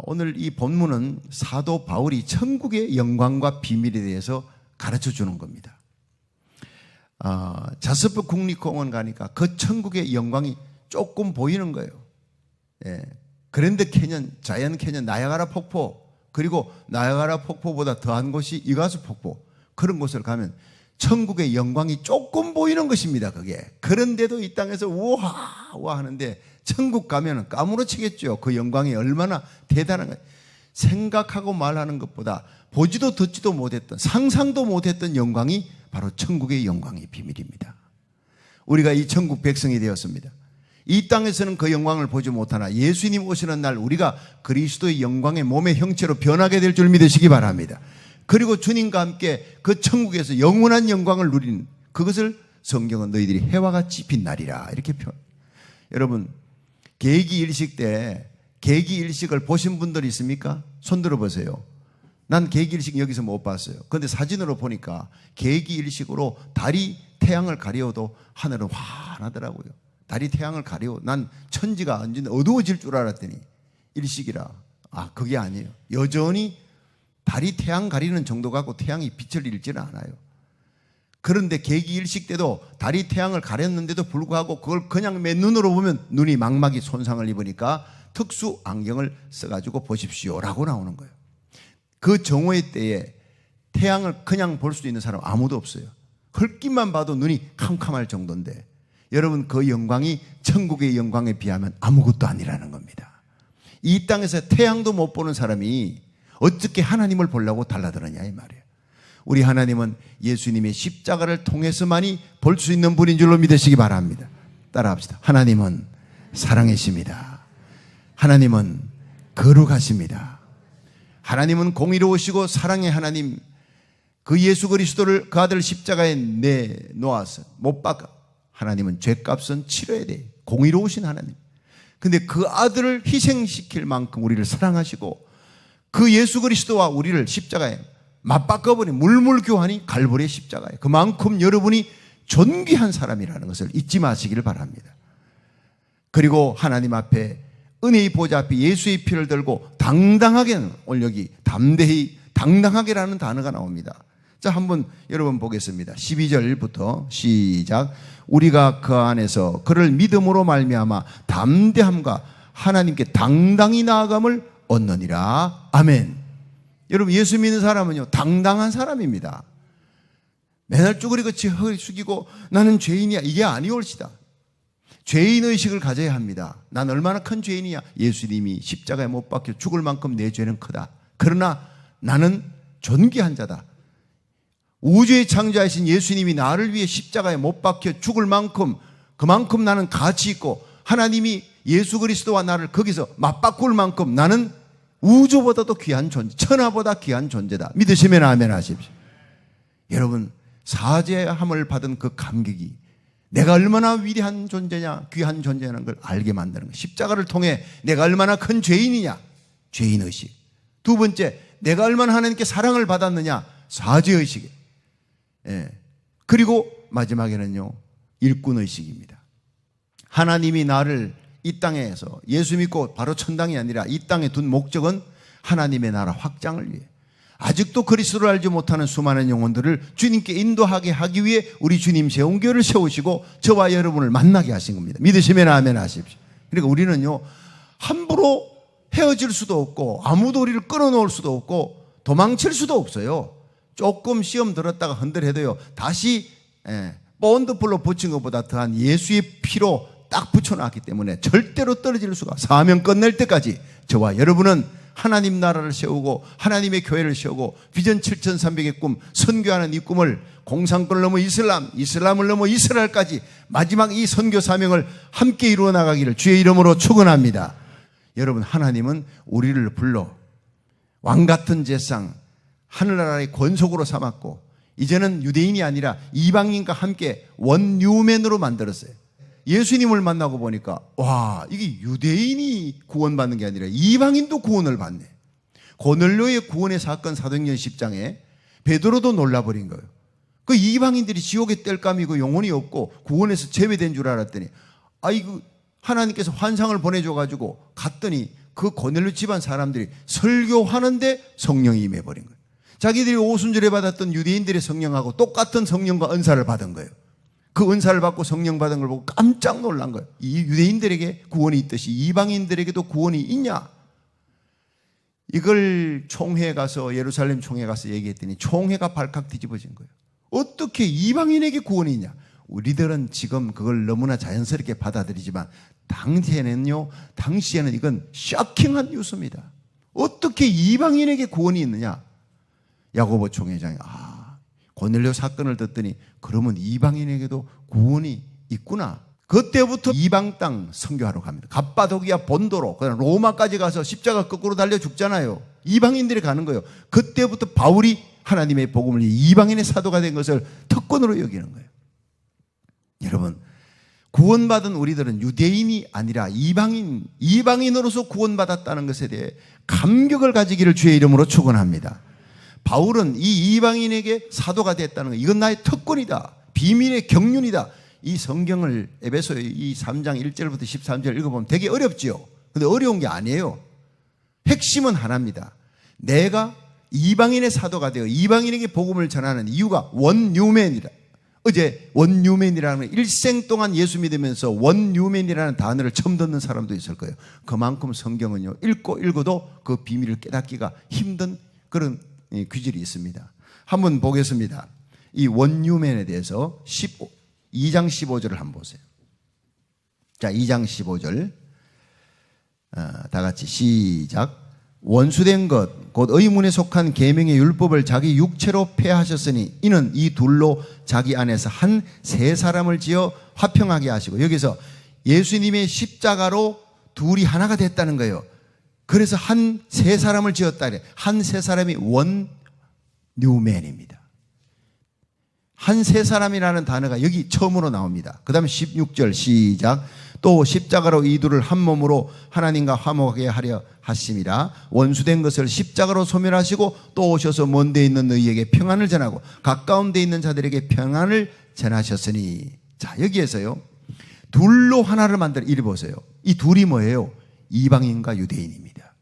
오늘 이 본문은 사도 바울이 천국의 영광과 비밀에 대해서 가르쳐 주는 겁니다. 자스퍼 국립공원 가니까 그 천국의 영광이 조금 보이는 거예요. 그랜드 캐년, 자이언트 캐년, 나야가라 폭포, 그리고 나야가라 폭포보다 더한 곳이 이과수 폭포, 그런 곳을 가면 천국의 영광이 조금 보이는 것입니다. 그게. 그런데도 이 땅에서 우와 우와 하는데 천국 가면 까무러치겠죠. 그 영광이 얼마나 대단한 거예요. 생각하고 말하는 것보다 보지도 듣지도 못했던, 상상도 못했던 영광이 바로 천국의 영광의 비밀입니다. 우리가 이 천국 백성이 되었습니다. 이 땅에서는 그 영광을 보지 못하나 예수님 오시는 날 우리가 그리스도의 영광의 몸의 형체로 변하게 될 줄 믿으시기 바랍니다. 그리고 주님과 함께 그 천국에서 영원한 영광을 누리는 그것을 성경은 너희들이 해와 같이 빛나리라 이렇게 표현. 여러분, 계기 일식 때 계기 일식을 보신 분들 있습니까? 손 들어보세요. 난 계기 일식 여기서 못 봤어요. 그런데 사진으로 보니까 계기 일식으로 달이 태양을 가려도 하늘은 환하더라고요. 달이 태양을 가려, 난 천지가 언제 어두워질 줄 알았더니 일식이라. 그게 아니에요. 여전히 달이 태양 가리는 정도 갖고 태양이 빛을 잃지는 않아요. 그런데 계기 일식 때도 달이 태양을 가렸는데도 불구하고 그걸 그냥 맨눈으로 보면 눈이 망막이 손상을 입으니까 특수 안경을 써가지고 보십시오 라고 나오는 거예요. 그 정오의 때에 태양을 그냥 볼 수 있는 사람 아무도 없어요. 흙빛만 봐도 눈이 캄캄할 정도인데 여러분, 그 영광이 천국의 영광에 비하면 아무것도 아니라는 겁니다. 이 땅에서 태양도 못 보는 사람이 어떻게 하나님을 보려고 달라드느냐 이 말이에요. 우리 하나님은 예수님의 십자가를 통해서만이 볼 수 있는 분인 줄로 믿으시기 바랍니다. 따라합시다. 하나님은 사랑이십니다. 하나님은 거룩하십니다. 하나님은 공의로우시고 사랑의 하나님, 그 예수 그리스도를 그 아들 십자가에 내놓아서 못 박아 하나님은 죄값은 치러야 돼. 공의로우신 하나님. 근데 그 아들을 희생시킬 만큼 우리를 사랑하시고 그 예수 그리스도와 우리를 십자가에 맞바꿔버린 물물교환이 갈보리의 십자가에, 그만큼 여러분이 존귀한 사람이라는 것을 잊지 마시기를 바랍니다. 그리고 하나님 앞에 은혜의 보좌 앞에 예수의 피를 들고 당당하게는, 오늘 여기 담대히 당당하게라는 단어가 나옵니다. 자, 한번 여러분 보겠습니다. 12절부터 시작. 우리가 그 안에서 그를 믿음으로 말미암아 담대함과 하나님께 당당히 나아감을 얻느니라. 아멘. 여러분, 예수 믿는 사람은요 당당한 사람입니다. 맨날 쭈그리같이 허리 숙이고 나는 죄인이야 이게 아니올시다. 죄인의식을 가져야 합니다. 난 얼마나 큰 죄인이야. 예수님이 십자가에 못 박혀 죽을 만큼 내 죄는 크다. 그러나 나는 존귀한 자다. 우주의 창조하신 예수님이 나를 위해 십자가에 못 박혀 죽을 만큼, 그만큼 나는 가치 있고 하나님이 예수 그리스도와 나를 거기서 맞바꿀 만큼 나는 우주보다도 귀한 존재, 천하보다 귀한 존재다. 믿으시면 아멘 하십시오. 여러분, 사죄함을 받은 그 감격이 내가 얼마나 위대한 존재냐, 귀한 존재라는 걸 알게 만드는 거예요. 십자가를 통해 내가 얼마나 큰 죄인이냐, 죄인의식. 두 번째, 내가 얼마나 하나님께 사랑을 받았느냐, 사죄의식. 그리고 마지막에는요, 일꾼의식입니다. 하나님이 나를 이 땅에서 예수 믿고 바로 천당이 아니라 이 땅에 둔 목적은 하나님의 나라 확장을 위해, 아직도 그리스도를 알지 못하는 수많은 영혼들을 주님께 인도하게 하기 위해 우리 주님 세운 교회를 세우시고 저와 여러분을 만나게 하신 겁니다. 믿으시면 아멘 하십시오. 그러니까 우리는요 함부로 헤어질 수도 없고 아무도 우리를 끊어놓을 수도 없고 도망칠 수도 없어요. 조금 시험 들었다가 흔들해도요 다시 본드풀로 붙인 것보다 더한 예수의 피로 딱 붙여놨기 때문에 절대로 떨어질 수가, 사명 끝낼 때까지 저와 여러분은 하나님 나라를 세우고 하나님의 교회를 세우고 비전 7300의 꿈, 선교하는 이 꿈을 공산권을 넘어 이슬람을 넘어 이스라엘까지 마지막 이 선교 사명을 함께 이루어 나가기를 주의 이름으로 축원합니다. 여러분, 하나님은 우리를 불러 왕같은 제상, 하늘나라의 권속으로 삼았고 이제는 유대인이 아니라 이방인과 함께 원유맨으로 만들었어요. 예수님을 만나고 보니까 와, 이게 유대인이 구원받는 게 아니라 이방인도 구원을 받네. 고넬료의 구원의 사건 사도행전 10장에 베드로도 놀라버린 거예요. 그 이방인들이 지옥의 땔감이고 영혼이 없고 구원에서 제외된 줄 알았더니 이거 하나님께서 환상을 보내줘가지고 갔더니 그 고넬료 집안 사람들이 설교하는데 성령이 임해버린 거예요. 자기들이 오순절에 받았던 유대인들의 성령하고 똑같은 성령과 은사를 받은 거예요. 그 은사를 받고 성령 받은 걸 보고 깜짝 놀란 거예요. 이 유대인들에게 구원이 있듯이 이방인들에게도 구원이 있냐? 이걸 총회에 가서, 예루살렘 총회에 가서 얘기했더니 총회가 발칵 뒤집어진 거예요. 어떻게 이방인에게 구원이 있냐? 우리들은 지금 그걸 너무나 자연스럽게 받아들이지만 당시에는 이건 쇼킹한 뉴스입니다. 어떻게 이방인에게 구원이 있느냐? 야고보 총회장이 고넬료 사건을 듣더니 그러면 이방인에게도 구원이 있구나. 그때부터 이방 땅 선교하러 갑니다. 갑바도기아 본도로, 그다음 로마까지 가서 십자가 거꾸로 달려 죽잖아요. 이방인들이 가는 거예요. 그때부터 바울이 하나님의 복음을 이방인의 사도가 된 것을 특권으로 여기는 거예요. 여러분, 구원받은 우리들은 유대인이 아니라 이방인으로서 구원받았다는 것에 대해 감격을 가지기를 주의 이름으로 축원합니다. 바울은 이 이방인에게 사도가 됐다는 거, 이건 나의 특권이다, 비밀의 경륜이다. 이 성경을 에베소 이 3장 1절부터 13절 읽어보면 되게 어렵지요. 근데 어려운 게 아니에요. 핵심은 하나입니다. 내가 이방인의 사도가 되어 이방인에게 복음을 전하는 이유가 원뉴맨이라. 어제 원뉴맨이라는, 일생 동안 예수 믿으면서 원뉴맨이라는 단어를 처음 듣는 사람도 있을 거예요. 그만큼 성경은요, 읽고도 그 비밀을 깨닫기가 힘든 그런 귀질이 있습니다. 한번 보겠습니다. 이 원뉴맨에 대해서 2장 15절을 한번 보세요. 자, 2장 15절 다 같이 시작. 원수된 것 곧 의문에 속한 계명의 율법을 자기 육체로 폐하셨으니 이는 이 둘로 자기 안에서 한 세 사람을 지어 화평하게 하시고, 여기서 예수님의 십자가로 둘이 하나가 됐다는 거예요. 그래서 한 세 사람을 지었다 그래. 한 세 사람이 원 뉴맨입니다. 한 세 사람이라는 단어가 여기 처음으로 나옵니다. 그 다음에 16절 시작. 또 십자가로 이 둘을 한 몸으로 하나님과 화목하게 하려 하심이라. 원수된 것을 십자가로 소멸하시고 또 오셔서 먼 데 있는 너희에게 평안을 전하고 가까운 데 있는 자들에게 평안을 전하셨으니. 자, 여기에서요, 둘로 하나를 만들어. 이리 보세요. 이 둘이 뭐예요? 이방인과 유대인입니다.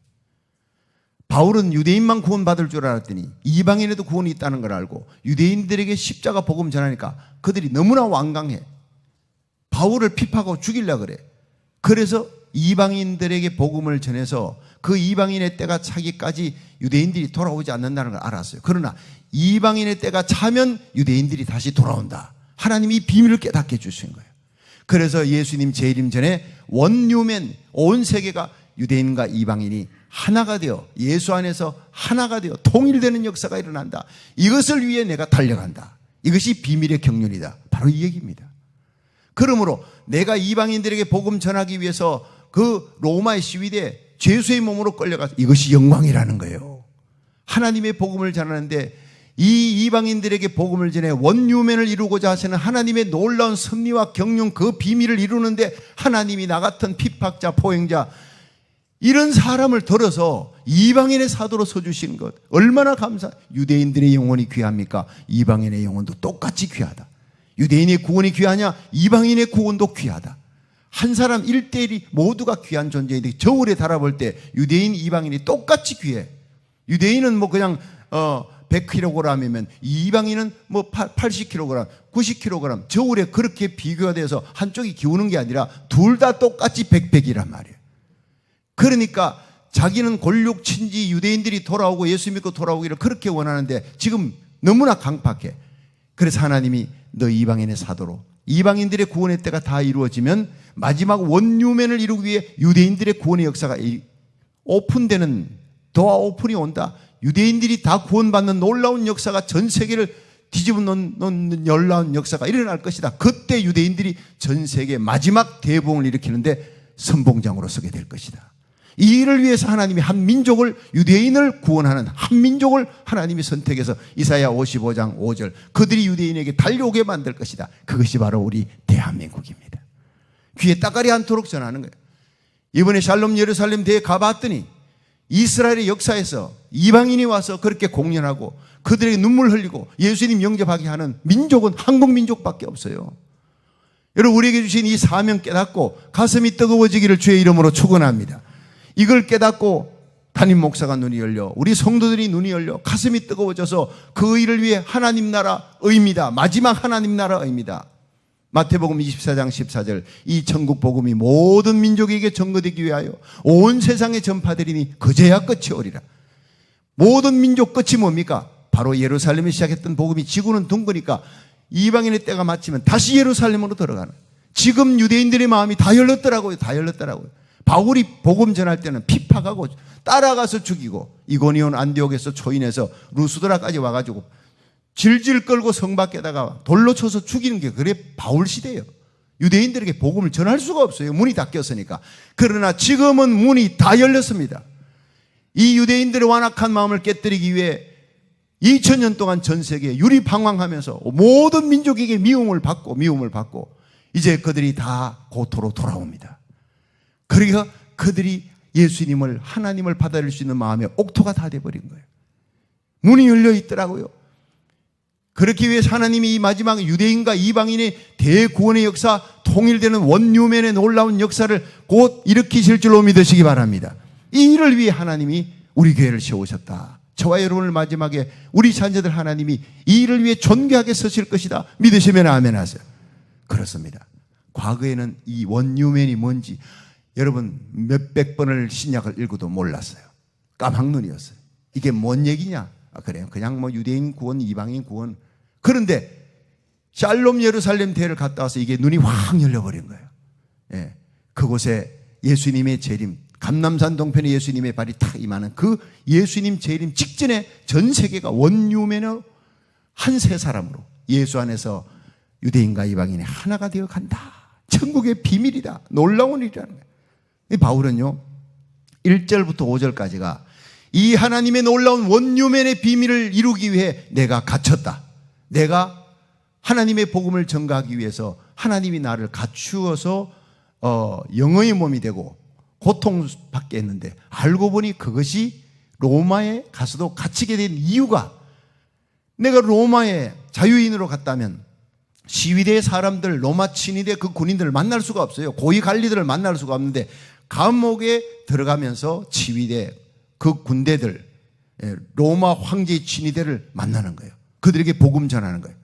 바울은 유대인만 구원받을 줄 알았더니 이방인에도 구원이 있다는 걸 알고 유대인들에게 십자가 복음 전하니까 그들이 너무나 완강해. 바울을 핍하고 죽이려고 그래. 그래서 이방인들에게 복음을 전해서 그 이방인의 때가 차기까지 유대인들이 돌아오지 않는다는 걸 알았어요. 그러나 이방인의 때가 차면 유대인들이 다시 돌아온다. 하나님이 이 비밀을 깨닫게 해주신 거예요. 그래서 예수님 재림 전에 원뉴맨, 온 세계가 유대인과 이방인이 하나가 되어 예수 안에서 하나가 되어 통일되는 역사가 일어난다. 이것을 위해 내가 달려간다. 이것이 비밀의 경륜이다. 바로 이 얘기입니다. 그러므로 내가 이방인들에게 복음 전하기 위해서 그 로마의 시위대에 죄수의 몸으로 끌려가서, 이것이 영광이라는 거예요. 하나님의 복음을 전하는데 이 이방인들에게 복음을 전해 원유맨을 이루고자 하시는 하나님의 놀라운 섭리와 경륜, 그 비밀을 이루는데 하나님이 나 같은 핍박자, 포행자, 이런 사람을 들어서 이방인의 사도로 서주시는 것 얼마나 감사. 유대인들의 영혼이 귀합니까? 이방인의 영혼도 똑같이 귀하다. 유대인의 구원이 귀하냐? 이방인의 구원도 귀하다. 한 사람 1대1이 모두가 귀한 존재인데 저울에 달아볼 때 유대인, 이방인이 똑같이 귀해. 유대인은 뭐 그냥 100kg이면 이방인은 뭐 80kg, 90kg. 저울에 그렇게 비교가 돼서 한쪽이 기우는 게 아니라 둘 다 똑같이 100이란 말이에요. 그러니까 자기는 골육 친지 유대인들이 돌아오고 예수 믿고 돌아오기를 그렇게 원하는데 지금 너무나 강팍해. 그래서 하나님이 너 이방인의 사도로, 이방인들의 구원의 때가 다 이루어지면 마지막 원유맨을 이루기 위해 유대인들의 구원의 역사가 오픈되는, 도어 오픈이 온다. 유대인들이 다 구원받는 놀라운 역사가 전 세계를 뒤집어 놓는 놀라운 역사가 일어날 것이다. 그때 유대인들이 전 세계 마지막 대부흥을 일으키는데 선봉장으로 서게 될 것이다. 이 일을 위해서 하나님이 한 민족을, 유대인을 구원하는 한 민족을 하나님이 선택해서 이사야 55장 5절 그들이 유대인에게 달려오게 만들 것이다. 그것이 바로 우리 대한민국입니다. 귀에 따까리 않도록 전하는 거예요. 이번에 샬롬 예루살렘 대회 가봤더니 이스라엘의 역사에서 이방인이 와서 그렇게 공연하고 그들에게 눈물 흘리고 예수님 영접하게 하는 민족은 한국 민족밖에 없어요. 여러분, 우리에게 주신 이 사명 깨닫고 가슴이 뜨거워지기를 주의 이름으로 축원합니다. 이걸 깨닫고 담임 목사가 눈이 열려, 우리 성도들이 눈이 열려 가슴이 뜨거워져서 그 일을 위해 하나님 나라 의입니다. 마지막 하나님 나라 의입니다. 마태복음 24장 14절, 이 천국 복음이 모든 민족에게 전거되기 위하여 온 세상에 전파되리니 그제야 끝이 오리라. 모든 민족 끝이 뭡니까? 바로 예루살렘에 시작했던 복음이 지구는 둥그니까 이방인의 때가 마치면 다시 예루살렘으로 들어가는. 지금 유대인들의 마음이 다 열렸더라고요. 다 열렸더라고요. 바울이 복음 전할 때는 핍박하고 따라가서 죽이고, 이고니온 안디옥에서 초인해서 루스드라까지 와가지고 질질 끌고 성 밖에다가 돌로 쳐서 죽이는 게 그래 바울 시대예요. 유대인들에게 복음을 전할 수가 없어요. 문이 닫혔으니까. 그러나 지금은 문이 다 열렸습니다. 이 유대인들의 완악한 마음을 깨뜨리기 위해 2000년 동안 전 세계에 유리방황하면서 모든 민족에게 미움을 받고 이제 그들이 다 고토로 돌아옵니다. 그러니까 그들이 예수님을, 하나님을 받아들일 수 있는 마음의 옥토가 다 돼버린 거예요. 문이 열려 있더라고요. 그렇기 위해서 하나님이 이 마지막 유대인과 이방인의 대구원의 역사, 통일되는 원유맨의 놀라운 역사를 곧 일으키실 줄로 믿으시기 바랍니다. 이 일을 위해 하나님이 우리 교회를 세우셨다. 저와 여러분을 마지막에 우리 자녀들 하나님이 이 일을 위해 존귀하게 서실 것이다. 믿으시면 아멘 하세요. 그렇습니다. 과거에는 이 원유맨이 뭔지 여러분 몇백 번을 신약을 읽어도 몰랐어요. 까막눈이었어요. 이게 뭔 얘기냐? 그래요. 그냥 뭐 유대인 구원, 이방인 구원. 그런데 샬롬 예루살렘 대회를 갔다 와서 이게 눈이 확 열려버린 거예요. 예. 그곳에 예수님의 재림, 감남산 동편에 예수님의 발이 탁 임하는 그 예수님 재림 직전에 전 세계가 원유맨의 한 세 사람으로 예수 안에서 유대인과 이방인이 하나가 되어 간다. 천국의 비밀이다. 놀라운 일이라는 거예요. 이 바울은요 1절부터 5절까지가 이 하나님의 놀라운 원유맨의 비밀을 이루기 위해 내가 갇혔다. 내가 하나님의 복음을 전가하기 위해서 하나님이 나를 갖추어서 영의 몸이 되고 고통받게 했는데, 알고 보니 그것이 로마에 가서도 갇히게 된 이유가, 내가 로마에 자유인으로 갔다면 시위대의 사람들, 로마 친위대 그 군인들을 만날 수가 없어요. 고위 관리들을 만날 수가 없는데 감옥에 들어가면서 치위대 그 군대들, 로마 황제의 친위대를 만나는 거예요. 그들에게 복음 전하는 거예요.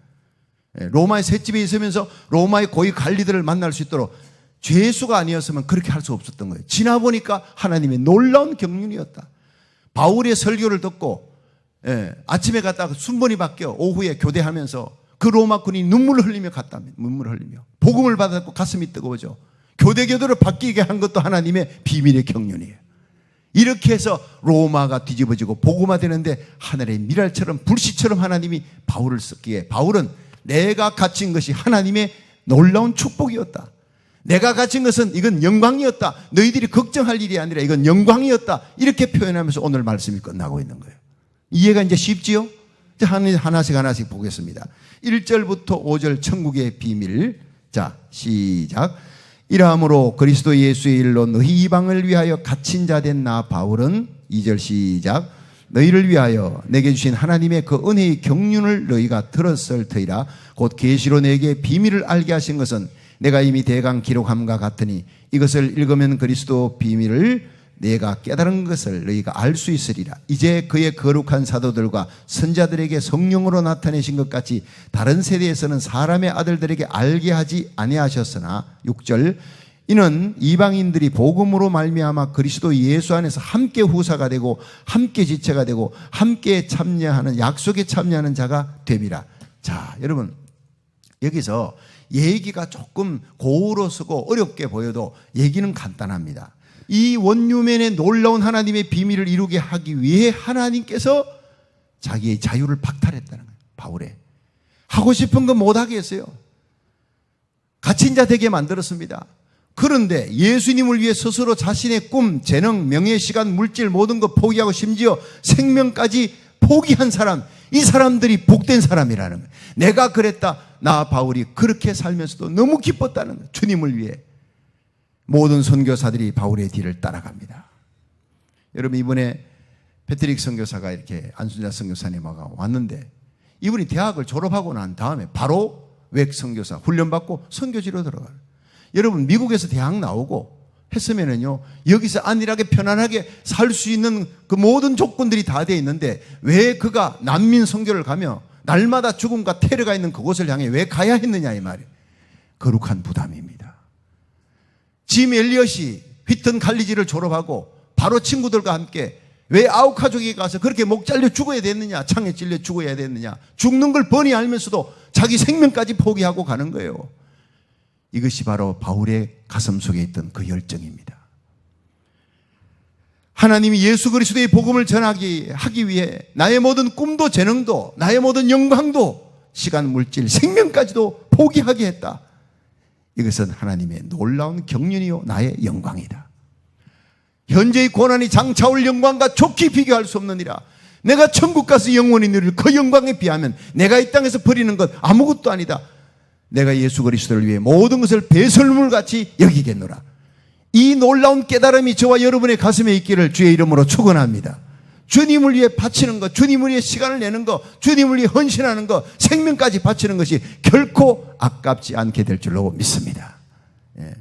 로마의 셋집에 있으면서 로마의 고위 관리들을 만날 수 있도록, 죄수가 아니었으면 그렇게 할 수 없었던 거예요. 지나보니까 하나님의 놀라운 경륜이었다. 바울의 설교를 듣고 아침에 갔다가 순번이 바뀌어 오후에 교대하면서 그 로마 군이 눈물을 흘리며 갔답니다. 눈물을 흘리며 복음을 받았고 가슴이 뜨거워져 교대교도로 바뀌게 한 것도 하나님의 비밀의 경륜이에요. 이렇게 해서 로마가 뒤집어지고 복음화되는데 하늘의 미랄처럼 불씨처럼 하나님이 바울을 썼기에, 바울은 내가 갇힌 것이 하나님의 놀라운 축복이었다. 내가 갇힌 것은 이건 영광이었다. 너희들이 걱정할 일이 아니라 이건 영광이었다. 이렇게 표현하면서 오늘 말씀이 끝나고 있는 거예요. 이해가 이제 쉽지요? 이제 하나씩 보겠습니다. 1절부터 5절 천국의 비밀. 자, 시작. 이러함으로 그리스도 예수의 일로 너희 이방을 위하여 갇힌 자 된 나 바울은, 2절 시작, 너희를 위하여 내게 주신 하나님의 그 은혜의 경륜을 너희가 들었을 터이라. 곧 계시로 내게 비밀을 알게 하신 것은 내가 이미 대강 기록함과 같으니 이것을 읽으면 그리스도 비밀을 내가 깨달은 것을 너희가 알 수 있으리라. 이제 그의 거룩한 사도들과 선자들에게 성령으로 나타내신 것 같이 다른 세대에서는 사람의 아들들에게 알게 하지 아니하셨으나, 6절, 이는 이방인들이 복음으로 말미암아 그리스도 예수 안에서 함께 후사가 되고 함께 지체가 되고 함께 참여하는, 약속에 참여하는 자가 됨이라. 자, 여러분, 여기서 얘기가 조금 고우로 쓰고 어렵게 보여도 얘기는 간단합니다. 이 원유맨의 놀라운 하나님의 비밀을 이루게 하기 위해 하나님께서 자기의 자유를 박탈했다는 거예요. 바울의 하고 싶은 거 못하게 했어요. 갇힌 자 되게 만들었습니다. 그런데 예수님을 위해 스스로 자신의 꿈, 재능, 명예, 시간, 물질 모든 거 포기하고 심지어 생명까지 포기한 사람, 이 사람들이 복된 사람이라는 거예요. 내가 그랬다. 나 바울이 그렇게 살면서도 너무 기뻤다는 거예요. 주님을 위해. 모든 선교사들이 바울의 뒤를 따라갑니다. 여러분, 이번에 패트릭 선교사가 이렇게 안순자 선교사님하고 왔는데, 이분이 대학을 졸업하고 난 다음에 바로 외 선교사 훈련받고 선교지로 들어가요. 여러분, 미국에서 대학 나오고 했으면은요, 여기서 안일하게 편안하게 살 수 있는 그 모든 조건들이 다 되어 있는데 왜 그가 난민 선교를 가며 날마다 죽음과 테러가 있는 그곳을 향해 왜 가야 했느냐 이 말이에요. 거룩한 부담입니다. 짐 엘리엇이 휘튼 칼리지를 졸업하고 바로 친구들과 함께 왜 아우카족에 가서 그렇게 목 잘려 죽어야 됐느냐, 창에 찔려 죽어야 됐느냐, 죽는 걸 뻔히 알면서도 자기 생명까지 포기하고 가는 거예요. 이것이 바로 바울의 가슴 속에 있던 그 열정입니다. 하나님이 예수 그리스도의 복음을 하기 위해 나의 모든 꿈도 재능도 나의 모든 영광도 시간, 물질, 생명까지도 포기하게 했다. 이것은 하나님의 놀라운 경륜이요 나의 영광이다. 현재의 고난이 장차올 영광과 좋게 비교할 수 없느니라. 내가 천국 가서 영원히 누릴 그 영광에 비하면 내가 이 땅에서 버리는 것 아무것도 아니다. 내가 예수 그리스도를 위해 모든 것을 배설물같이 여기겠노라. 이 놀라운 깨달음이 저와 여러분의 가슴에 있기를 주의 이름으로 축원합니다. 주님을 위해 바치는 것, 주님을 위해 시간을 내는 것, 주님을 위해 헌신하는 것, 생명까지 바치는 것이 결코 아깝지 않게 될 줄로 믿습니다. 예.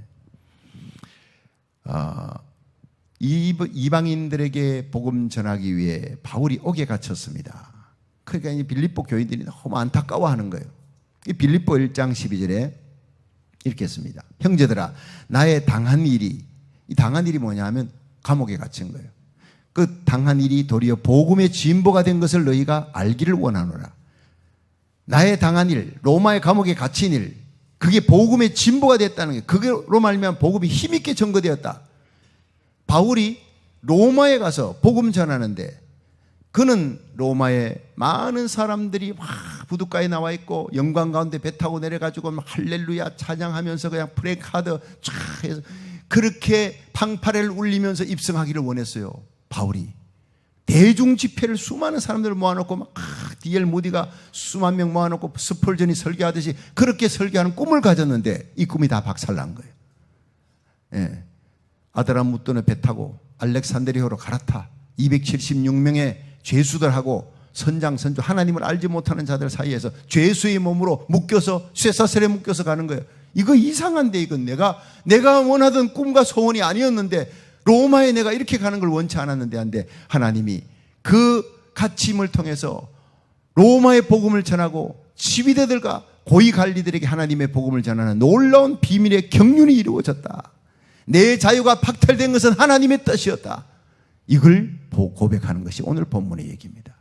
이방인들에게 복음 전하기 위해 바울이 옥에 갇혔습니다. 그러니까 이 빌립보 교인들이 너무 안타까워하는 거예요. 이 빌립보 1장 12절에 이렇게 했습니다. 형제들아, 나의 당한 일이, 이 당한 일이 뭐냐 하면 감옥에 갇힌 거예요. 그 당한 일이 도리어 복음의 진보가 된 것을 너희가 알기를 원하노라. 나의 당한 일, 로마의 감옥에 갇힌 일, 그게 복음의 진보가 됐다는 게, 그거로 말미암아 복음이 힘있게 전거되었다. 바울이 로마에 가서 복음 전하는데 그는 로마에 많은 사람들이 막 부둣가에 나와 있고 영광 가운데 배 타고 내려가지고 할렐루야 찬양하면서 그냥 프레카드 쫙 해서 그렇게 팡파레를 울리면서 입성하기를 원했어요. 바울이 대중 집회를 수많은 사람들을 모아놓고 막 D.L. 모디가 수만 명 모아놓고 스펄전이 설교하듯이 그렇게 설교하는 꿈을 가졌는데 이 꿈이 다 박살난 거예요. 예. 아드라무토네 배 타고 알렉산드리아로 갈아타 276명의 죄수들하고 선장선조 하나님을 알지 못하는 자들 사이에서 죄수의 몸으로 묶여서 쇠사슬에 묶여서 가는 거예요. 이거 이상한데, 이건 내가 원하던 꿈과 소원이 아니었는데 로마에 내가 이렇게 가는 걸 원치 않았는데 한데 하나님이 그 갇힘을 통해서 로마의 복음을 전하고 지휘대들과 고위관리들에게 하나님의 복음을 전하는 놀라운 비밀의 경륜이 이루어졌다. 내 자유가 박탈된 것은 하나님의 뜻이었다. 이걸 고백하는 것이 오늘 본문의 얘기입니다.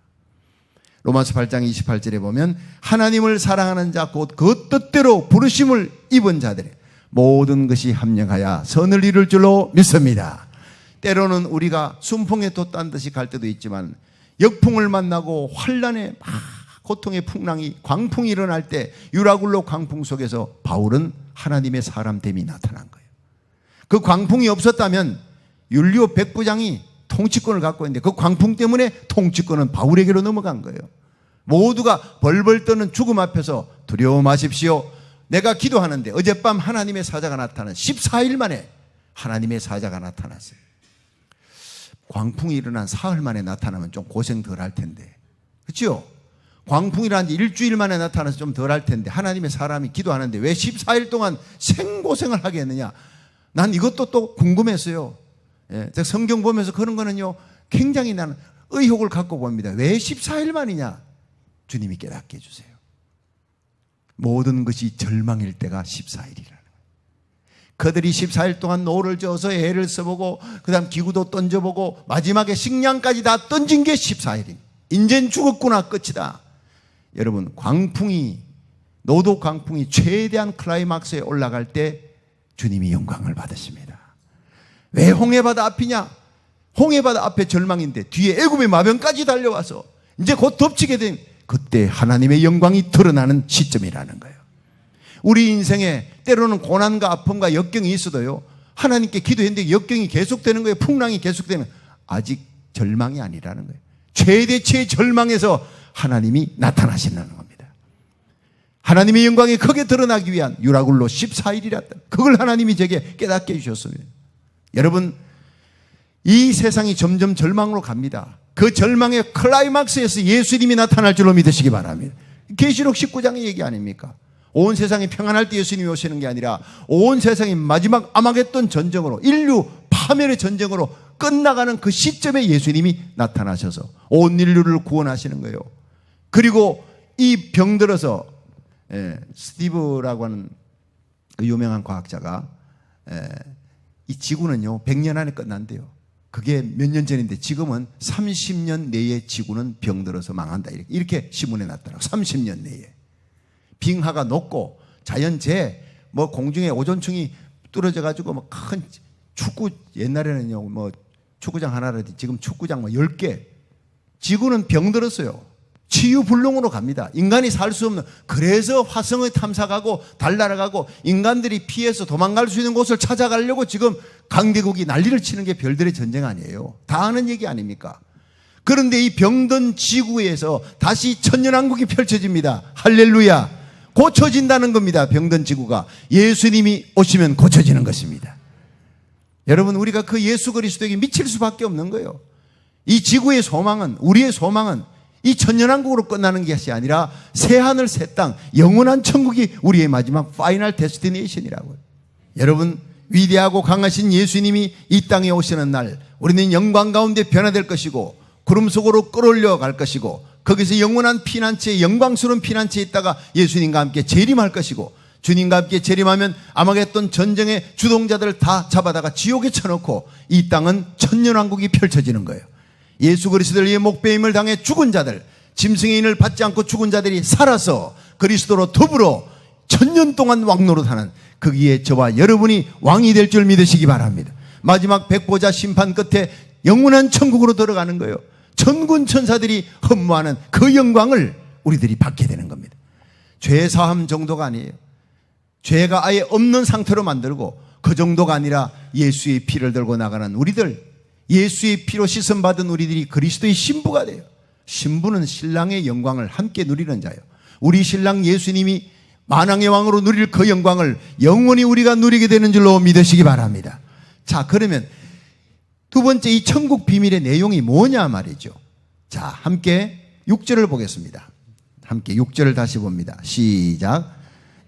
로마서 8장 28절에 보면 하나님을 사랑하는 자 곧 그 뜻대로 부르심을 입은 자들의 모든 것이 합력하여 선을 이룰 줄로 믿습니다. 때로는 우리가 순풍에 돛단 듯이 갈 때도 있지만 역풍을 만나고 환란의 고통의 풍랑이 광풍이 일어날 때 유라굴로 광풍 속에서 바울은 하나님의 사람됨이 나타난 거예요. 그 광풍이 없었다면 율리오 백부장이 통치권을 갖고 있는데 그 광풍 때문에 통치권은 바울에게로 넘어간 거예요. 모두가 벌벌 떠는 죽음 앞에서 두려워 마십시오. 내가 기도하는데 어젯밤 하나님의 사자가 나타난 14일 만에 하나님의 사자가 나타났어요. 광풍이 일어난 사흘 만에 나타나면 좀 고생 덜 할 텐데, 그렇죠? 광풍이라는 게 일주일 만에 나타나서 좀 덜 할 텐데 하나님의 사람이 기도하는데 왜 14일 동안 생고생을 하게 했느냐? 난 이것도 또 궁금했어요. 예, 제가 성경 보면서 그런 거는요 굉장히 나는 의혹을 갖고 봅니다. 왜 14일 만이냐? 주님이 깨닫게 해주세요. 모든 것이 절망일 때가 14일이라는 거예요. 그들이 14일 동안 노를 저어서 애를 써보고 그 다음 기구도 던져보고 마지막에 식량까지 다 던진 게 14일입니다. 인젠 죽었구나, 끝이다. 여러분, 노도 광풍이 최대한 클라이막스에 올라갈 때 주님이 영광을 받으십니다. 왜 홍해바다 앞이냐? 홍해바다 앞에 절망인데 뒤에 애굽의 마병까지 달려와서 이제 곧 덮치게 된 그때 하나님의 영광이 드러나는 시점이라는 거예요. 우리 인생에 때로는 고난과 아픔과 역경이 있어도요 하나님께 기도했는데 역경이 계속되는 거예요. 풍랑이 계속되는 거예요. 아직 절망이 아니라는 거예요. 최대치의 절망에서 하나님이 나타나시는 겁니다. 하나님의 영광이 크게 드러나기 위한 유라굴로 14일이라 그걸 하나님이 제게 깨닫게 해주셨습니다. 여러분, 이 세상이 점점 절망으로 갑니다. 그 절망의 클라이막스에서 예수님이 나타날 줄로 믿으시기 바랍니다. 계시록 19장의 얘기 아닙니까? 온 세상이 평안할 때 예수님이 오시는 게 아니라 온 세상이 마지막 아마겟돈 전쟁으로, 인류 파멸의 전쟁으로 끝나가는 그 시점에 예수님이 나타나셔서 온 인류를 구원하시는 거예요. 그리고 이 병들어서 스티브라고 하는 그 유명한 과학자가 이 지구는요 100년 안에 끝난대요. 그게 몇 년 전인데 지금은 30년 내에 지구는 병들어서 망한다, 이렇게 신문에 났더라고요. 30년 내에 빙하가 녹고 자연재해, 뭐 공중에 오존층이 뚫어져 가지고 뭐 큰 축구, 옛날에는요 뭐 축구장 하나라도 지금 축구장 뭐 10개. 지구는 병들었어요. 치유불능으로 갑니다. 인간이 살 수 없는, 그래서 화성을 탐사가고 달 날아가고 인간들이 피해서 도망갈 수 있는 곳을 찾아가려고 지금 강대국이 난리를 치는 게 별들의 전쟁 아니에요. 다 아는 얘기 아닙니까? 그런데 이 병든 지구에서 다시 천년왕국이 펼쳐집니다. 할렐루야. 고쳐진다는 겁니다. 병든 지구가 예수님이 오시면 고쳐지는 것입니다. 여러분, 우리가 그 예수 그리스도에게 미칠 수밖에 없는 거예요. 이 지구의 소망은, 우리의 소망은 이 천년왕국으로 끝나는 것이 아니라 새하늘 새 땅, 영원한 천국이 우리의 마지막 파이널 데스티네이션이라고요. 여러분, 위대하고 강하신 예수님이 이 땅에 오시는 날 우리는 영광 가운데 변화될 것이고 구름 속으로 끌어올려 갈 것이고 거기서 영원한 피난처에, 영광스러운 피난처에 있다가 예수님과 함께 재림할 것이고, 주님과 함께 재림하면 아마겟돈 전쟁의 주동자들을 다 잡아다가 지옥에 쳐놓고 이 땅은 천년왕국이 펼쳐지는 거예요. 예수 그리스도를 위해 목배임을 당해 죽은 자들, 짐승의 인을 받지 않고 죽은 자들이 살아서 그리스도로 더불어 천년 동안 왕노릇하는, 거기에 저와 여러분이 왕이 될 줄 믿으시기 바랍니다. 마지막 백보자 심판 끝에 영원한 천국으로 들어가는 거예요. 천군 천사들이 흠모하는 그 영광을 우리들이 받게 되는 겁니다. 죄 사함 정도가 아니에요. 죄가 아예 없는 상태로 만들고, 그 정도가 아니라 예수의 피를 들고 나가는 우리들, 예수의 피로 씻음받은 우리들이 그리스도의 신부가 돼요. 신부는 신랑의 영광을 함께 누리는 자예요. 우리 신랑 예수님이 만왕의 왕으로 누릴 그 영광을 영원히 우리가 누리게 되는 줄로 믿으시기 바랍니다. 자, 그러면 두 번째, 이 천국 비밀의 내용이 뭐냐 말이죠. 자, 함께 6절을 보겠습니다. 함께 6절을 다시 봅니다. 시작.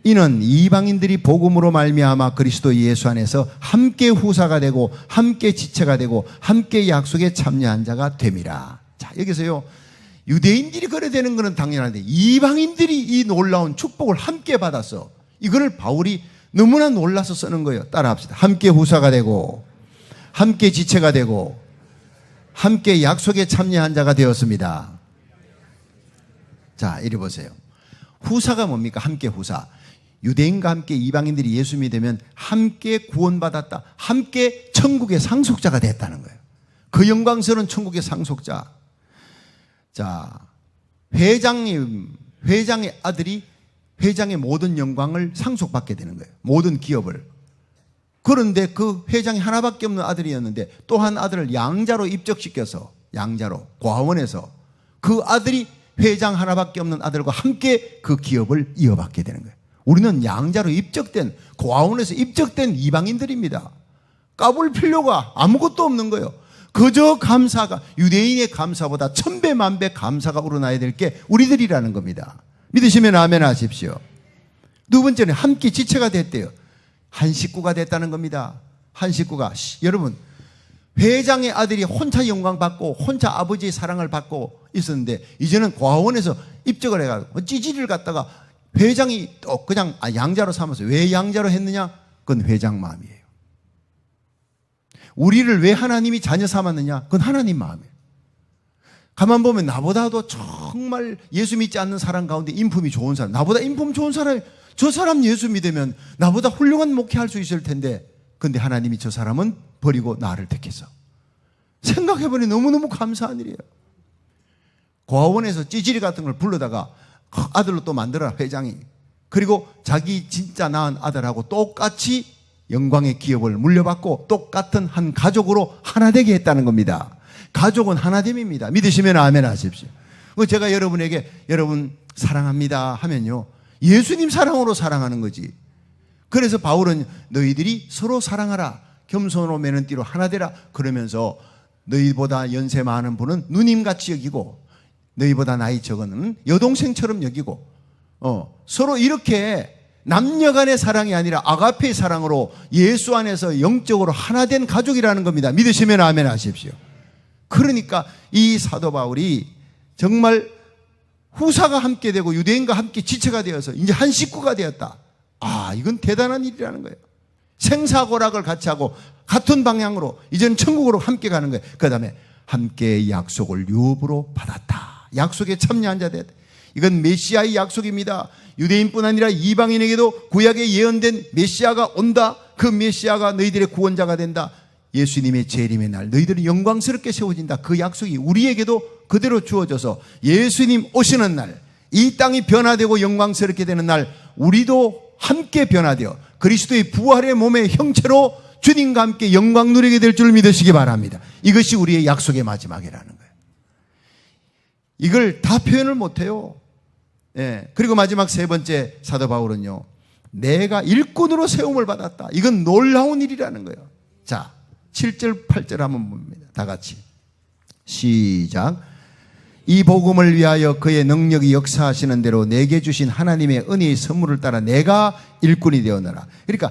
이는 이방인들이 복음으로 말미암아 그리스도 예수 안에서 함께 후사가 되고 함께 지체가 되고 함께 약속에 참여한 자가 됨이라. 자, 여기서요, 유대인들이 그래 되는 것은 당연한데 이방인들이 이 놀라운 축복을 함께 받았어. 이거를 바울이 너무나 놀라서 쓰는 거예요. 따라합시다. 함께 후사가 되고 함께 지체가 되고 함께 약속에 참여한 자가 되었습니다. 자, 이리 보세요. 후사가 뭡니까? 함께 후사. 유대인과 함께 이방인들이 예수 믿으면 함께 구원받았다, 함께 천국의 상속자가 됐다는 거예요. 그 영광스러운 천국의 상속자. 자, 회장의 아들이 회장의 모든 영광을 상속받게 되는 거예요. 모든 기업을. 그런데 그 회장이 하나밖에 없는 아들이었는데 또 한 아들을 양자로 입적시켜서, 양자로 고아원에서 그 아들이 회장 하나밖에 없는 아들과 함께 그 기업을 이어받게 되는 거예요. 우리는 양자로 입적된, 고아원에서 입적된 이방인들입니다. 까불 필요가 아무것도 없는 거예요. 그저 감사가, 유대인의 감사보다 천배 만배 감사가 우러나야 될 게 우리들이라는 겁니다. 믿으시면 아멘 하십시오. 두 번째는 함께 지체가 됐대요. 한 식구가 됐다는 겁니다. 한 식구가. 여러분, 회장의 아들이 혼자 영광 받고 혼자 아버지의 사랑을 받고 있었는데 이제는 고아원에서 입적을 해가지고 찌질이를 갖다가 회장이 또 그냥 양자로 삼아서, 왜 양자로 했느냐? 그건 회장 마음이에요. 우리를 왜 하나님이 자녀 삼았느냐? 그건 하나님 마음이에요. 가만 보면 나보다도 정말 예수 믿지 않는 사람 가운데 인품이 좋은 사람, 나보다 인품 좋은 사람이, 저 사람 예수 믿으면 나보다 훌륭한 목회할 수 있을 텐데, 근데 하나님이 저 사람은 버리고 나를 택했어. 생각해보니 너무너무 감사한 일이에요. 고아원에서 찌질이 같은 걸 불러다가 아들로 또 만들어라, 회장이. 그리고 자기 진짜 낳은 아들하고 똑같이 영광의 기업을 물려받고 똑같은 한 가족으로 하나 되게 했다는 겁니다. 가족은 하나됨입니다. 믿으시면 아멘 하십시오. 제가 여러분에게 여러분 사랑합니다 하면요, 예수님 사랑으로 사랑하는 거지. 그래서 바울은 너희들이 서로 사랑하라, 겸손으로 매는 띠로 하나 되라 그러면서 너희보다 연세 많은 분은 누님같이 여기고 너희보다 나이 적은 여동생처럼 여기고 서로 이렇게 남녀 간의 사랑이 아니라 아가페의 사랑으로 예수 안에서 영적으로 하나 된 가족이라는 겁니다. 믿으시면 아멘 하십시오. 그러니까 이 사도 바울이 정말 후사가 함께 되고 유대인과 함께 지체가 되어서 이제 한 식구가 되었다. 이건 대단한 일이라는 거예요. 생사고락을 같이 하고 같은 방향으로 이제는 천국으로 함께 가는 거예요. 그 다음에 함께 약속을 유업으로 받았다. 약속에 참여한 자 됐다. 이건 메시아의 약속입니다. 유대인뿐 아니라 이방인에게도 구약에 예언된 메시아가 온다. 그 메시아가 너희들의 구원자가 된다. 예수님의 재림의 날 너희들은 영광스럽게 세워진다. 그 약속이 우리에게도 그대로 주어져서 예수님 오시는 날, 이 땅이 변화되고 영광스럽게 되는 날 우리도 함께 변화되어 그리스도의 부활의 몸의 형체로 주님과 함께 영광 누리게 될 줄 믿으시기 바랍니다. 이것이 우리의 약속의 마지막이라는 거예요. 이걸 다 표현을 못해요. 그리고 마지막 세 번째 사도 바울은요, 내가 일꾼으로 세움을 받았다. 이건 놀라운 일이라는 거예요. 자, 7절 8절 한번 봅니다. 다 같이 시작. 이 복음을 위하여 그의 능력이 역사하시는 대로 내게 주신 하나님의 은혜의 선물을 따라 내가 일꾼이 되었노라. 그러니까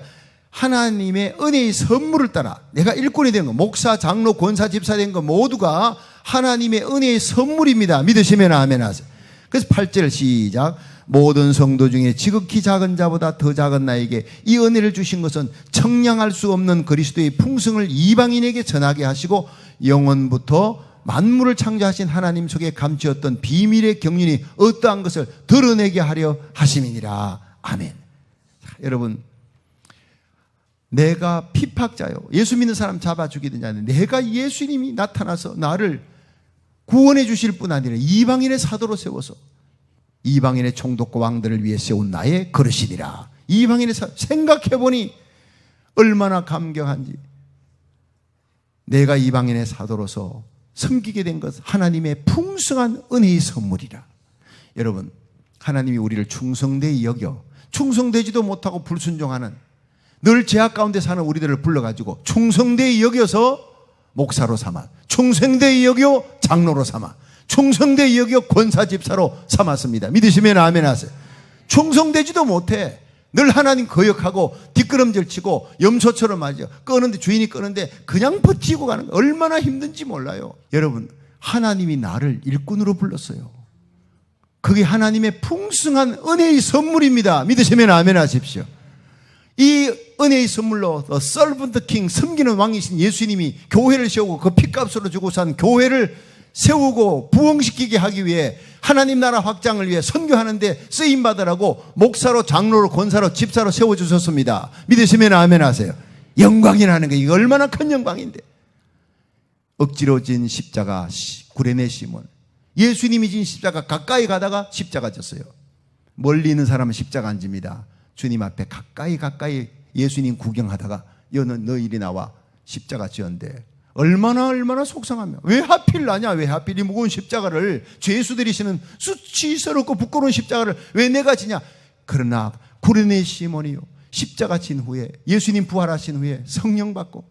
하나님의 은혜의 선물을 따라 내가 일꾼이 된 거, 목사, 장로, 권사, 집사 된 거 모두가 하나님의 은혜의 선물입니다. 믿으시면 아멘 하세요. 그래서 8절 시작. 모든 성도 중에 지극히 작은 자보다 더 작은 나에게 이 은혜를 주신 것은 청량할 수 없는 그리스도의 풍성을 이방인에게 전하게 하시고 영원부터 만물을 창조하신 하나님 속에 감추었던 비밀의 경륜이 어떠한 것을 드러내게 하려 하심이니라. 아멘. 자, 여러분, 내가 핍박자요, 예수 믿는 사람 잡아 죽이든 자는 내가 예수님이 나타나서 나를 구원해 주실 뿐 아니라 이방인의 사도로 세워서 이방인의 총독과 왕들을 위해 세운 나의 그릇이니라. 이방인의 사도, 생각해보니 얼마나 감격한지. 내가 이방인의 사도로서 섬기게 된 것, 하나님의 풍성한 은혜의 선물이라. 여러분, 하나님이 우리를 충성되이 여겨 충성되지도 못하고 불순종하는 늘 죄악 가운데 사는 우리들을 불러가지고 충성되이 여겨서 목사로 삼아, 충성되이 여겨 장로로 삼아, 충성되이 여겨 권사 집사로 삼았습니다. 믿으시면 아멘 하세요. 충성되지도 못해. 늘 하나님 거역하고 뒷걸음질 치고 염소처럼 맞아. 끄는데, 주인이 끄는데 그냥 버티고 가는 거 얼마나 힘든지 몰라요. 여러분, 하나님이 나를 일꾼으로 불렀어요. 그게 하나님의 풍성한 은혜의 선물입니다. 믿으시면 아멘 하십시오. 이 은혜의 선물로 The Servant King, 섬기는 왕이신 예수님이 교회를 세우고 그 핏값으로 주고 산 교회를 세우고 부흥시키게 하기 위해 하나님 나라 확장을 위해 선교하는데 쓰임받으라고 목사로, 장로로, 권사로, 집사로 세워주셨습니다. 믿으시면 아멘 하세요. 영광이라는 게 이거 얼마나 큰 영광인데. 억지로 진 십자가, 구레네 시몬, 예수님이 진 십자가 가까이 가다가 십자가 졌어요. 멀리 있는 사람은 십자가 안 집니다. 주님 앞에 가까이 예수님 구경하다가 너 이리 나와 십자가 지었는데 얼마나 속상하며, 왜 하필 나냐, 왜 하필 이 무거운 십자가를, 죄수 들이시는 수치스럽고 부끄러운 십자가를 왜 내가 지냐. 그러나 구레네 시몬이요, 십자가 진 후에, 예수님 부활하신 후에 성령 받고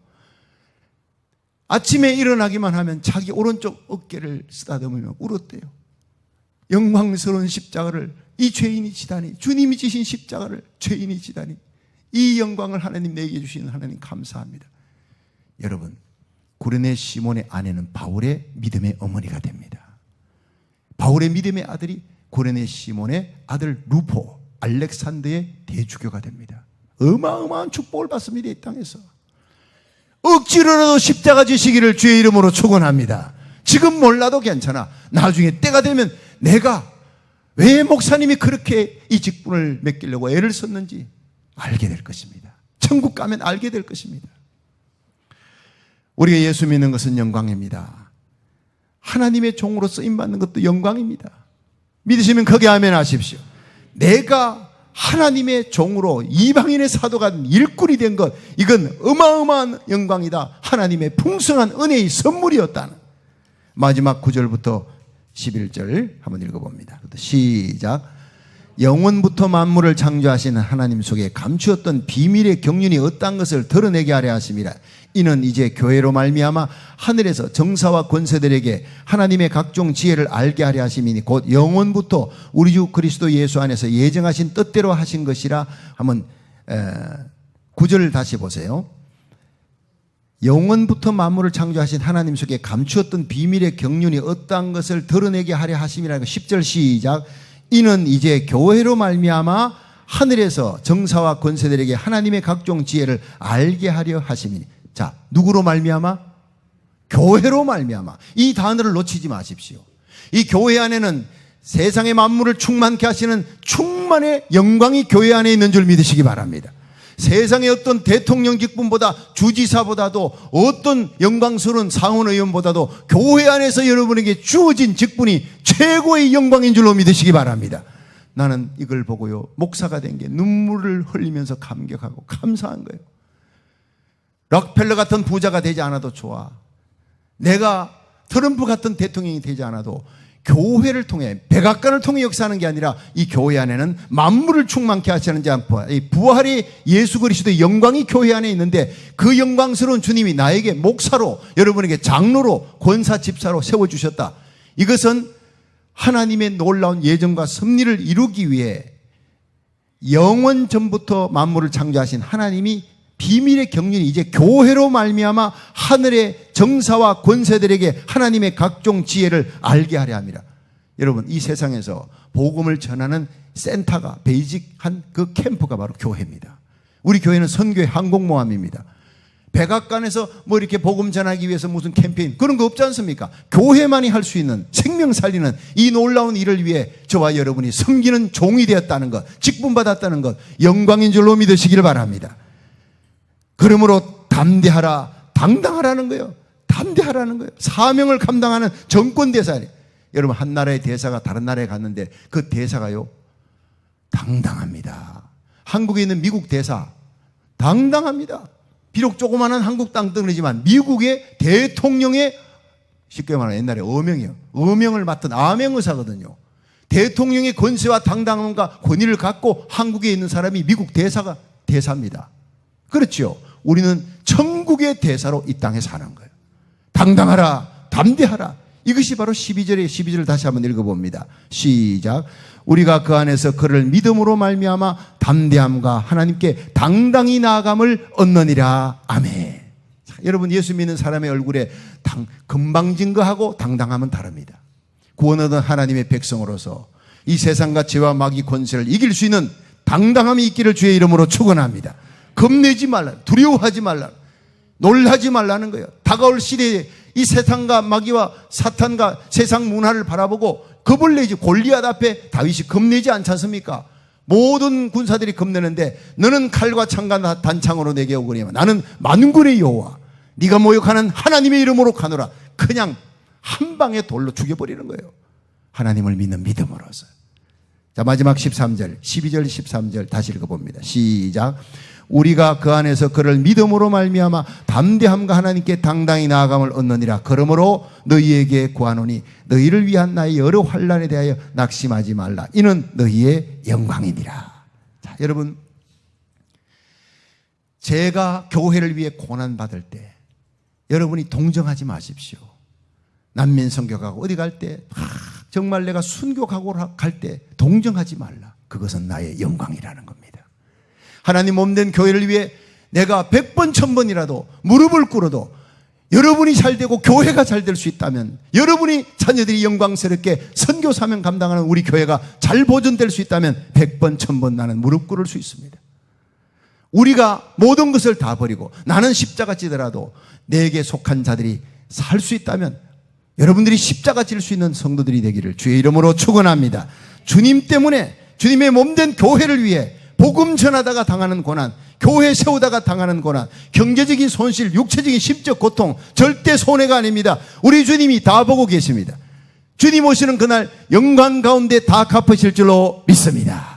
아침에 일어나기만 하면 자기 오른쪽 어깨를 쓰다듬으며 울었대요. 영광스러운 십자가를 이 죄인이 지다니, 주님이 지신 십자가를 죄인이 지다니, 이 영광을 하나님 내게 주시는 하나님 감사합니다. 여러분, 구레네 시몬의 아내는 바울의 믿음의 어머니가 됩니다. 바울의 믿음의 아들이 구레네 시몬의 아들 루포, 알렉산더의 대주교가 됩니다. 어마어마한 축복을 받습니다. 이 땅에서 억지로라도 십자가 지시기를 주의 이름으로 축원합니다. 지금 몰라도 괜찮아. 나중에 때가 되면 내가 왜 목사님이 그렇게 이 직분을 맡기려고 애를 썼는지 알게 될 것입니다. 천국 가면 알게 될 것입니다. 우리가 예수 믿는 것은 영광입니다. 하나님의 종으로 쓰임받는 것도 영광입니다. 믿으시면 거기에 아멘 하십시오. 내가 하나님의 종으로 이방인의 사도가 일꾼이 된 것, 이건 어마어마한 영광이다. 하나님의 풍성한 은혜의 선물이었다는. 마지막 9절부터 11절 한번 읽어봅니다. 시작. 영원부터 만물을 창조하시는 하나님 속에 감추었던 비밀의 경륜이 어떠한 것을 드러내게 하려 하심이라. 이는 이제 교회로 말미암아 하늘에서 정사와 권세들에게 하나님의 각종 지혜를 알게 하려 하심이니 곧 영원부터 우리 주 그리스도 예수 안에서 예정하신 뜻대로 하신 것이라. 한번 9절을 다시 보세요. 영원부터 만물을 창조하신 하나님 속에 감추었던 비밀의 경륜이 어떠한 것을 드러내게 하려 하심이라. 10절 시작. 이는 이제 교회로 말미암아 하늘에서 정사와 권세들에게 하나님의 각종 지혜를 알게 하려 하심이니. 자, 누구로 말미암아? 교회로 말미암아. 이 단어를 놓치지 마십시오. 이 교회 안에는 세상의 만물을 충만케 하시는 충만의 영광이 교회 안에 있는 줄 믿으시기 바랍니다. 세상의 어떤 대통령 직분보다, 주지사보다도, 어떤 영광스러운 상원의원보다도 교회 안에서 여러분에게 주어진 직분이 최고의 영광인 줄로 믿으시기 바랍니다. 나는 이걸 보고요, 목사가 된 게 눈물을 흘리면서 감격하고 감사한 거예요. 록펠러 같은 부자가 되지 않아도 좋아. 내가 트럼프 같은 대통령이 되지 않아도 교회를 통해, 백악관을 통해 역사하는 게 아니라 이 교회 안에는 만물을 충만케 하시는 자, 이 부활의 예수 그리스도의 영광이 교회 안에 있는데, 그 영광스러운 주님이 나에게 목사로, 여러분에게 장로로, 권사 집사로 세워주셨다. 이것은 하나님의 놀라운 예정과 섭리를 이루기 위해 영원 전부터 만물을 창조하신 하나님이 비밀의 경륜이 이제 교회로 말미암아 하늘의 정사와 권세들에게 하나님의 각종 지혜를 알게 하려 합니다. 여러분, 이 세상에서 복음을 전하는 센터가, 베이직한 그 캠프가 바로 교회입니다. 우리 교회는 선교의 항공모함입니다. 백악관에서 뭐 이렇게 복음 전하기 위해서 무슨 캠페인, 그런 거 없지 않습니까? 교회만이 할 수 있는, 생명 살리는 이 놀라운 일을 위해 저와 여러분이 섬기는 종이 되었다는 것, 직분받았다는 것, 영광인 줄로 믿으시기를 바랍니다. 그러므로 담대하라, 당당하라는 거예요. 담대하라는 거예요. 사명을 감당하는 정권 대사예요. 여러분, 한 나라의 대사가 다른 나라에 갔는데 그 대사가요, 당당합니다. 한국에 있는 미국 대사 당당합니다. 비록 조그마한 한국 땅덩어리지만 미국의 대통령의, 쉽게 말하면 옛날에 어명이요, 어명을 맡은 아명의사거든요. 대통령의 권세와 당당함과 권위를 갖고 한국에 있는 사람이 미국 대사가 대사입니다. 그렇죠. 우리는 천국의 대사로 이 땅에 사는 거예요. 당당하라, 담대하라. 이것이 바로 12절을 다시 한번 읽어봅니다. 시작. 우리가 그 안에서 그를 믿음으로 말미암아 담대함과 하나님께 당당히 나아감을 얻느니라. 아멘. 자, 여러분, 예수 믿는 사람의 얼굴에 금방진 거하고 당당함은 다릅니다. 구원 얻은 하나님의 백성으로서 이 세상과 죄와 마귀 권세를 이길 수 있는 당당함이 있기를 주의 이름으로 축원합니다. 겁내지 말라, 두려워하지 말라, 놀라지 말라는 거예요. 다가올 시대에 이 세상과 마귀와 사탄과 세상 문화를 바라보고 겁을 내지, 골리앗 앞에 다윗이 겁내지 않지 않습니까? 모든 군사들이 겁내는데 너는 칼과 창과 단창으로 내게 오거니와 나는 만군의 여호와 네가 모욕하는 하나님의 이름으로 가노라. 그냥 한 방에 돌로 죽여버리는 거예요. 하나님을 믿는 믿음으로서. 자, 마지막 13절, 12절, 13절 다시 읽어봅니다. 시작. 우리가 그 안에서 그를 믿음으로 말미암아 담대함과 하나님께 당당히 나아감을 얻느니라. 그러므로 너희에게 구하노니 너희를 위한 나의 여러 환난에 대하여 낙심하지 말라. 이는 너희의 영광이니라. 자, 여러분, 제가 교회를 위해 고난 받을 때 여러분이 동정하지 마십시오. 난민 선교가고 어디 갈 때 정말 내가 순교하고 갈 때 동정하지 말라. 그것은 나의 영광이라는 겁니다. 하나님 몸된 교회를 위해 내가 100번 1000번이라도 무릎을 꿇어도 여러분이 잘 되고 교회가 잘 될 수 있다면, 여러분이 자녀들이 영광스럽게 선교 사명 감당하는 우리 교회가 잘 보존될 수 있다면 100번 1000번 나는 무릎 꿇을 수 있습니다. 우리가 모든 것을 다 버리고 나는 십자가 지더라도 내게 속한 자들이 살 수 있다면 여러분들이 십자가 질 수 있는 성도들이 되기를 주의 이름으로 축원합니다. 주님 때문에, 주님의 몸된 교회를 위해 복음 전하다가 당하는 고난, 교회 세우다가 당하는 고난, 경제적인 손실, 육체적인 심적 고통 절대 손해가 아닙니다. 우리 주님이 다 보고 계십니다. 주님 오시는 그날 영광 가운데 다 갚으실 줄로 믿습니다.